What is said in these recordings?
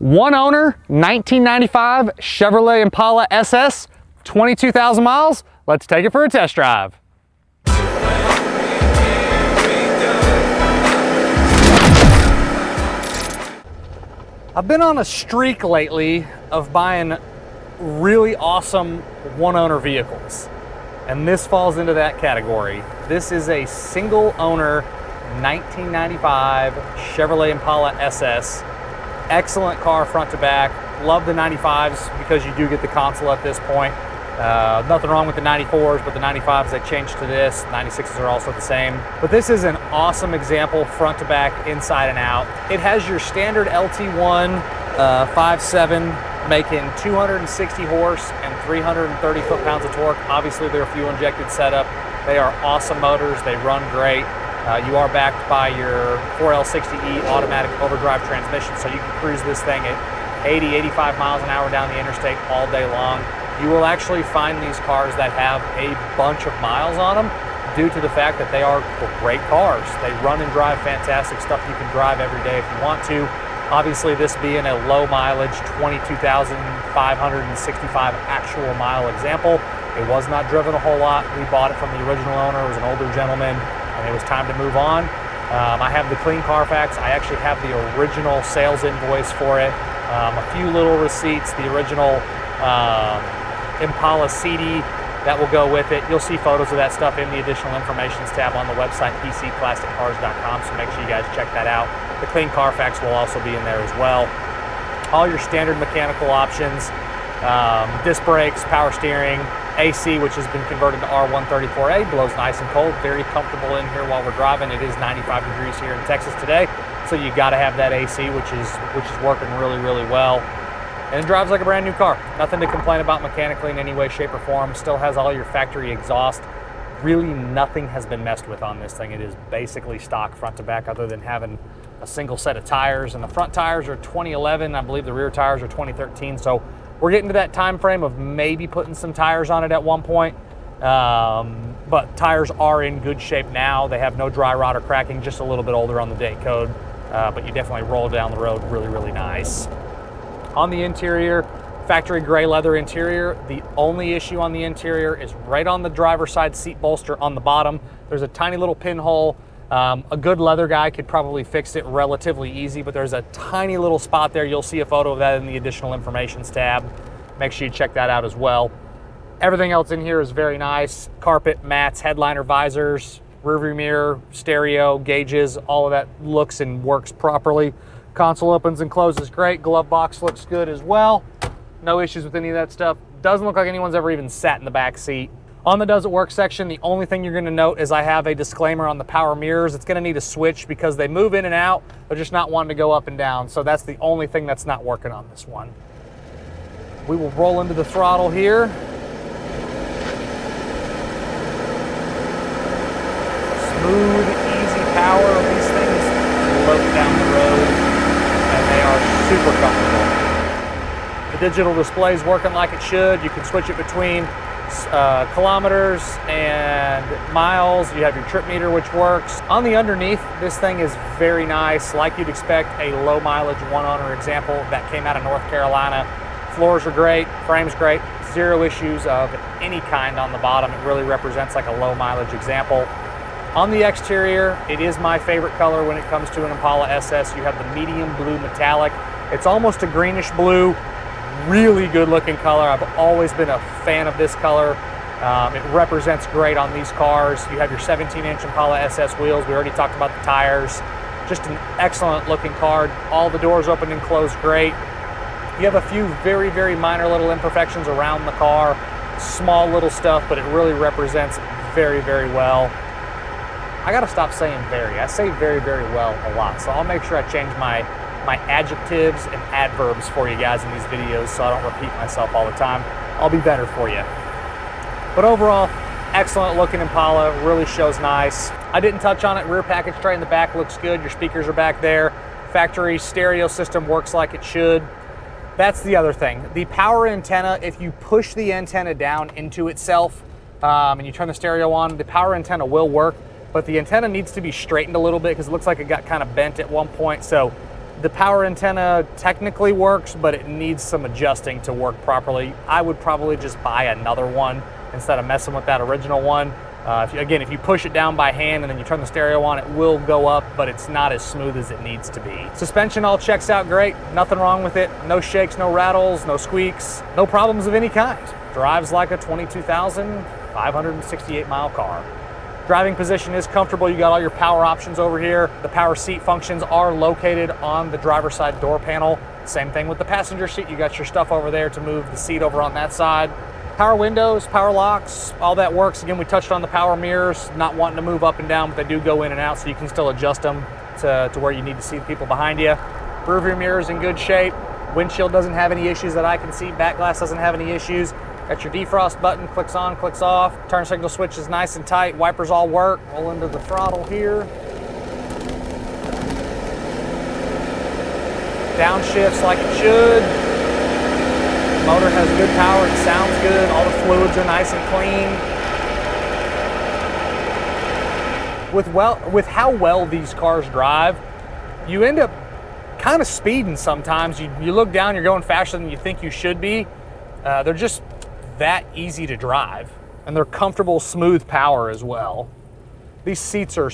One owner, 1995 Chevrolet Impala SS, 22,000 miles. Let's take it for a test drive. I've been on a streak lately of buying really awesome one-owner vehicles, and this falls into that category. This is a single owner 1995 Chevrolet Impala SS. Excellent car front to back. Love the 95s because you do get the console at this point. Nothing wrong with the 94s, but the 95s, they changed to this. 96s are also the same. But this is an awesome example, front to back, inside and out. It has your standard LT1 5.7, making 260 horse and 330 foot-pounds of torque. Obviously, they're a fuel injected setup. They are awesome motors. They run great. You are backed by your 4L60E automatic overdrive transmission, so you can cruise this thing at 80, 85 miles an hour down the interstate all day long. You will actually find these cars that have a bunch of miles on them due to the fact that they are great cars. They run and drive fantastic stuff you can drive every day if you want to. Obviously, this being a low mileage 22,565 actual mile example, it was not driven a whole lot. We bought it from the original owner. It was an older gentleman, and it was time to move on. I have the clean Carfax. I actually have the original sales invoice for it. A few little receipts, the original Impala CD that will go with it. You'll see photos of that stuff in the additional informations tab on the website, pcplasticcars.com, so make sure you guys check that out. The clean Carfax will also be in there as well. All your standard mechanical options, disc brakes, power steering, AC, which has been converted to R134A, blows nice and cold, very comfortable in here while we're driving. It is 95 degrees here in Texas today, so you got to have that AC, which is working really, really well. And it drives like a brand new car. Nothing to complain about mechanically in any way, shape, or form. Still has all your factory exhaust. Really nothing has been messed with on this thing. It is basically stock front to back, other than having a single set of tires. And the front tires are 2011. I believe the rear tires are 2013. So we're getting to that time frame of maybe putting some tires on it at one point. But tires are in good shape now. They have no dry rot or cracking, just a little bit older on the date code. But you definitely roll down the road really, really nice. On the interior, factory gray leather interior. The only issue on the interior is right on the driver's side seat bolster on the bottom. There's a tiny little pinhole. A good leather guy could probably fix it relatively easy, but there's a tiny little spot there. You'll see a photo of that in the additional informations tab. Make sure you check that out as well. Everything else in here is very nice. Carpet, mats, headliner visors, rearview mirror, stereo, gauges, all of that looks and works properly. Console opens and closes great. Glove box looks good as well. No issues with any of that stuff. Doesn't look like anyone's ever even sat in the back seat. On the does it work section, the only thing you're going to note is I have a disclaimer on the power mirrors. It's going to need a switch because they move in and out. They're just not wanting to go up and down. So that's the only thing that's not working on this one. We will roll into the throttle here. Smooth, easy power. These things float down the road. They are super comfortable. The digital display is working like it should. You can switch it between kilometers and miles. You have your trip meter, which works. On the underneath, this thing is very nice, like you'd expect a low mileage one owner example that came out of North Carolina. Floors are great, frame's great, zero issues of any kind on the bottom. It really represents like a low mileage example. On the exterior, it is my favorite color when it comes to an Impala SS. You have the medium blue metallic. It's almost a greenish blue, really good looking color. I've always been a fan of this color. It represents great on these cars. You have your 17-inch Impala SS wheels. We already talked about the tires. Just an excellent looking car. All the doors open and close great. You have a few very, very minor little imperfections around the car. Small little stuff, but it really represents very, very well. I gotta stop saying very. I say very, very well a lot, so I'll make sure I change my adjectives and adverbs for you guys in these videos so I don't repeat myself all the time. I'll be better for you. But overall, excellent looking Impala, really shows nice. I didn't touch on it. Rear package tray in the back looks good. Your speakers are back there. Factory stereo system works like it should. That's the other thing. The power antenna, if you push the antenna down into itself and you turn the stereo on, the power antenna will work. But the antenna needs to be straightened a little bit because it looks like it got kind of bent at one point. So The power antenna technically works, but it needs some adjusting to work properly. I would probably just buy another one instead of messing with that original one. If you push it down by hand and then you turn the stereo on, it will go up, but it's not as smooth as it needs to be. Suspension all checks out great, nothing wrong with it. No shakes, no rattles, no squeaks, no problems of any kind. Drives like a 22,568 mile car. Driving position is comfortable. You got all your power options over here. The power seat functions are located on the driver's side door panel. Same thing with the passenger seat. You got your stuff over there to move the seat over on that side. Power windows, power locks, all that works. Again, we touched on the power mirrors, not wanting to move up and down, but they do go in and out, so you can still adjust them to where you need to see the people behind you. Rear view mirror is in good shape. Windshield doesn't have any issues that I can see. Back glass doesn't have any issues. Got your defrost button, clicks on, clicks off. Turn signal switch is nice and tight. Wipers all work. Roll into the throttle here. Downshifts like it should. Motor has good power, it sounds good, all the fluids are nice and clean. With how well these cars drive, you end up kind of speeding sometimes. You look down, you're going faster than you think you should be. They're just that easy to drive, and they're comfortable, smooth power as well. These seats are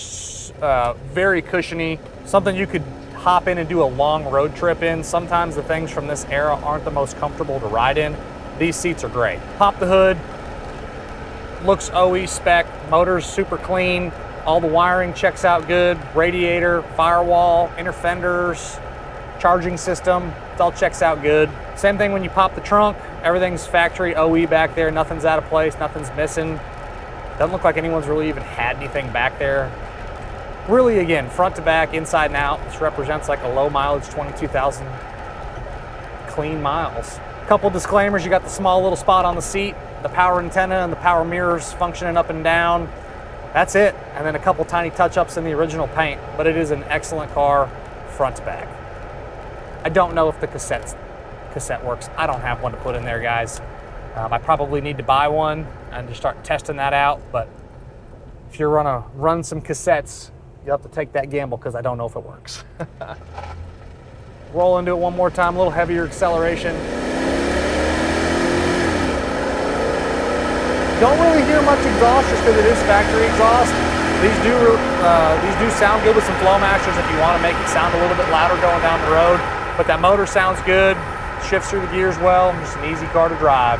very cushiony, something you could hop in and do a long road trip in. Sometimes the things from this era aren't the most comfortable to ride in. These seats are great. Pop the hood, looks OE spec, motor's super clean, all the wiring checks out good, radiator, firewall, inner fenders, charging system, it all checks out good. Same thing when you pop the trunk, everything's factory OE back there, nothing's out of place, nothing's missing. Doesn't look like anyone's really even had anything back there. Really, again, front to back, inside and out, this represents like a low mileage 22,000 clean miles. Couple disclaimers, you got the small little spot on the seat, the power antenna and the power mirrors functioning up and down. That's it. And then a couple tiny touch-ups in the original paint, but it is an excellent car front to back. I don't know if the cassette works. I don't have one to put in there, guys. I probably need to buy one and just start testing that out, but if you're gonna run some cassettes, you'll have to take that gamble because I don't know if it works. Roll into it one more time, a little heavier acceleration. Don't really hear much exhaust just because it is factory exhaust. These do sound good with some flow masters if you want to make it sound a little bit louder going down the road, but that motor sounds good, shifts through the gears well, just an easy car to drive.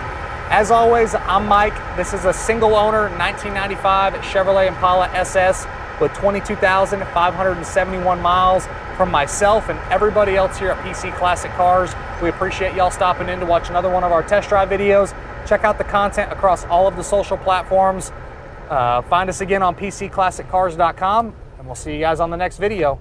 As always, I'm Mike. This is a single owner 1995 Chevrolet Impala SS with 22,571 miles from myself and everybody else here at PC Classic Cars. We appreciate y'all stopping in to watch another one of our test drive videos. Check out the content across all of the social platforms. Find us again on PCClassicCars.com, and we'll see you guys on the next video.